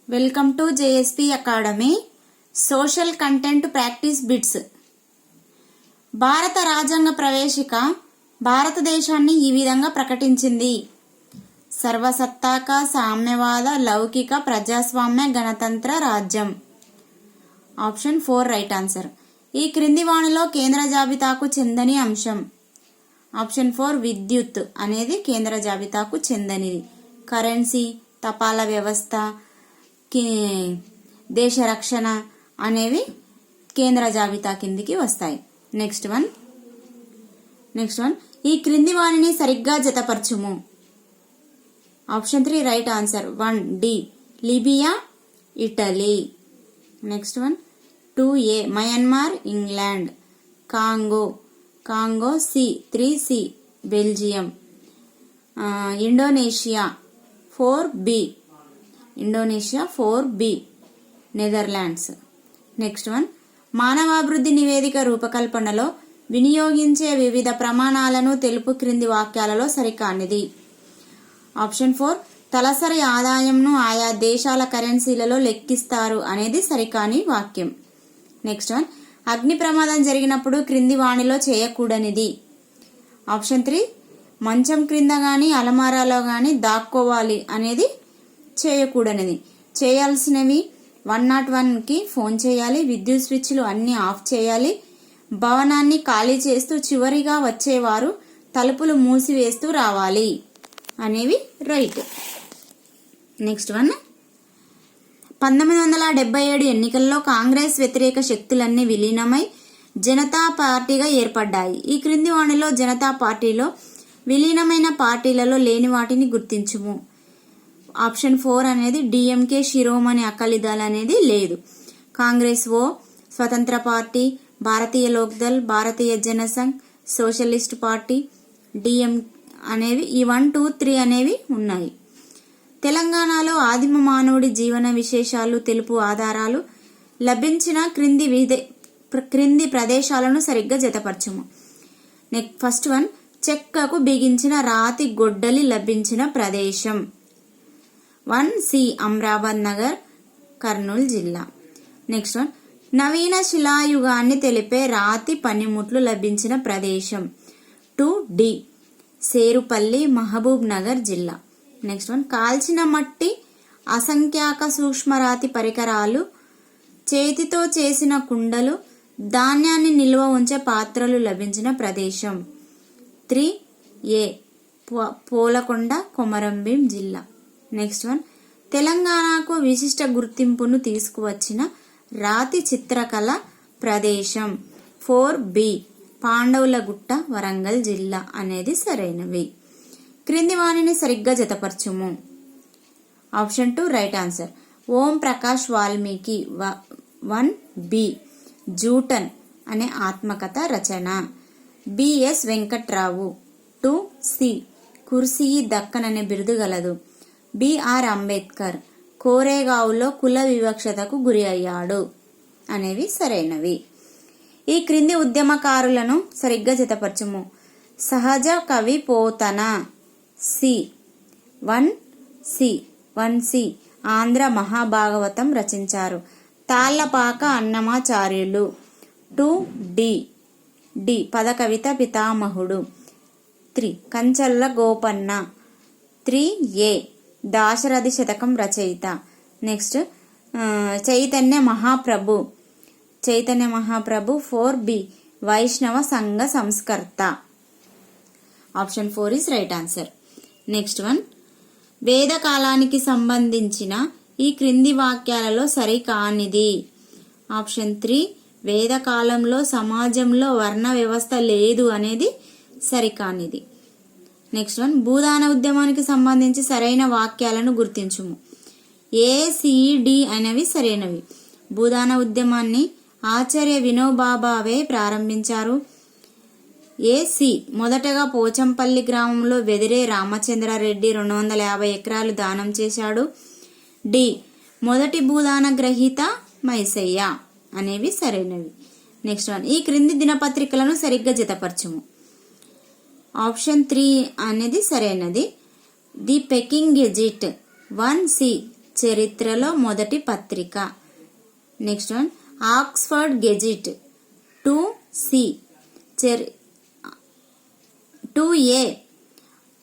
Welcome to JSP academy social content practice bits. భారత రాజ్యాంగ ప్రవేశిక భారతదేశాన్ని ఈ విధంగా ప్రకటించింది: సర్వసత్తాక సామ్యవాద లౌకిక ప్రజాస్వామ్య గణతంత్ర రాజ్యం. Option 4 right answer. ఈ క్రింది వాణిలో కేంద్ర జాబితాకు చెందని అంశం. ఆప్షన్ 4 విద్యుత్ అనేది కేంద్ర జాబితాకు చెందనిది. కరెన్సీ, తపాలా వ్యవస్థ, దేశ రక్షణ అనేవి కేంద్ర జాబితా కిందికి వస్తాయి. నెక్స్ట్ వన్ ఈ క్రింది వాణిని సరిగ్గా జతపరచుము. Option 3 right answer. 1 D Libya Italy. Next one 2A Myanmar England. Congo C 3C Belgium. Indonesia 4B Netherlands. Next one మానవాభివృద్ధి నివేదిక రూపకల్పనలో వినియోగించే వివిధ ప్రమాణాలను తెలుపు క్రింది వాక్యాలలో సరికానిది. ఆప్షన్ 4 తలసరి ఆదాయంను ఆయా దేశాల కరెన్సీలలో లెక్కిస్తారు అనేది సరికాని వాక్యం. నెక్స్ట్ వన్ అగ్ని ప్రమాదం జరిగినప్పుడు క్రింది వాణిలో చేయకూడనిది. ఆప్షన్ 3 మంచం క్రింద గాని అలమారాలో గాని దాక్కోవాలి అనేది చేయకూడనిది. చేయాల్సినవి 101కి ఫోన్ చేయాలి, విద్యుత్ స్విచ్లు అన్ని ఆఫ్ చేయాలి, భవనాన్ని ఖాళీ చేస్తూ చివరిగా వచ్చేవారు తలుపులు మూసివేస్తూ రావాలి అనేవి రైట్. నెక్స్ట్ వన్ 1977 ఎన్నికల్లో కాంగ్రెస్ వ్యతిరేక శక్తులన్నీ విలీనమై జనతా పార్టీగా ఏర్పడ్డాయి. ఈ క్రింది వాణిలో జనతా పార్టీలో విలీనమైన పార్టీలలో లేని వాటిని గుర్తించుము. ఆప్షన్ 4 అనేది డిఎంకే శిరోమణి అకాలీదళ్ అనేది లేదు. కాంగ్రెస్ ఓ, స్వతంత్ర పార్టీ, భారతీయ లోక్దళ్, భారతీయ జనసంఘ్, సోషలిస్ట్ పార్టీ, డిఎం అనేవి ఈ 1, 2, 3 అనేవి ఉన్నాయి. తెలంగాణలో ఆదిమ మానవుడి జీవన విశేషాలు తెలుపు ఆధారాలు లభించిన క్రింది ప్రదేశాలను సరిగ్గా జతపరచుము. ఫస్ట్ వన్ చెక్కకు బిగించిన రాతి గొడ్డలి లభించిన ప్రదేశం. 1C అమ్రాబాద్ నగర్, కర్నూలు జిల్లా. నెక్స్ట్ వన్ నవీన శిలాయుగాన్ని తెలిపే రాతి పనిముట్లు లభించిన ప్రదేశం. 2D సేరుపల్లి, మహబూబ్ నగర్ జిల్లా. నెక్స్ట్ వన్ కాల్చిన మట్టి, అసంఖ్యాక సూక్ష్మరాతి పరికరాలు, చేతితో చేసిన కుండలు, ధాన్యాన్ని నిల్వ ఉంచే పాత్రలు లభించిన ప్రదేశం. 3A పోలకొండ, కొమరంభీం జిల్లా. నెక్స్ట్ వన్ తెలంగాణకు విశిష్ట గుర్తింపును తీసుకువచ్చిన రాతి చిత్రకళ ప్రదేశం. 4B పాండవులగుట్ట, వరంగల్ జిల్లా అనేది సరైనవి. క్రింది వాణిని సరిగ్గా జతపరచుము. Option 2 right answer. Om Prakash Valmiki 1B Joothan అనే ఆత్మకథ రచన. బిఎస్ వెంకట్రావు 2C కుర్సీ దక్కన్ అనే బిరుదు గలదు. బిఆర్ అంబేద్కర్ కోరేగావ్లో కుల వివక్షతకు గురి అయ్యాడు అనేవి సరైనవి. ఈ క్రింది ఉద్యమకారులను సరిగ్గా జతపరచుము. సహజ కవి పోతన 1C ఆంధ్ర మహాభాగవతం రచించారు. తాళ్లపాక అన్నమాచార్యులు. 2D పద కవిత పితామహుడు. 3 కంచల్ల గోపన్న. 3A దాశరథి శతకం రచయిత. నెక్స్ట్ చైతన్య మహాప్రభు 4B వైష్ణవ సంఘ సంస్కర్త. Option 4 is right answer. Next one వేద కాలానికి సంబంధించిన ఈ క్రింది వాక్యాలలో సరికానిది. ఆప్షన్ 3 వేద కాలంలో సమాజంలో వర్ణ వ్యవస్థ లేదు అనేది సరికానిది. నెక్స్ట్ వన్ భూదాన ఉద్యమానికి సంబంధించి సరైన వాక్యాలను గుర్తించుము. ACD అనేవి సరైనవి. భూదాన ఉద్యమాన్ని ఆచార్య వినోబాబావే ప్రారంభించారు. AC మొదటగా పోచంపల్లి గ్రామంలో వెదిరే రామచంద్రారెడ్డి 250 ఎకరాలు దానం చేశాడు. D మొదటి భూదాన గ్రహీత మైసయ్య అనేవి సరైనవి. నెక్స్ట్ వన్ ఈ క్రింది దినపత్రికలను సరిగ్గా జతపరచుము. ఆప్షన్ 3 అనేది సరైనది. ది పెకింగ్ గెజిట్ 1C చరిత్రలో మొదటి పత్రిక. Next one Oxford gazette. 2C 2A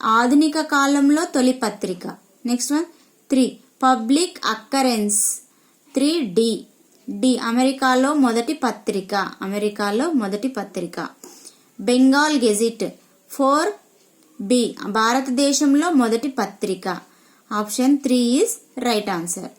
ఆధునిక కాలంలో తొలి పత్రిక. Next one 3 public occurrence. 3D అమెరికాలో మొదటి పత్రిక. అమెరికాలో మొదటి పత్రిక. బెంగాల్ గెజిట్. 4B భారతదేశంలో మొదటి పత్రిక. Option 3 is right answer.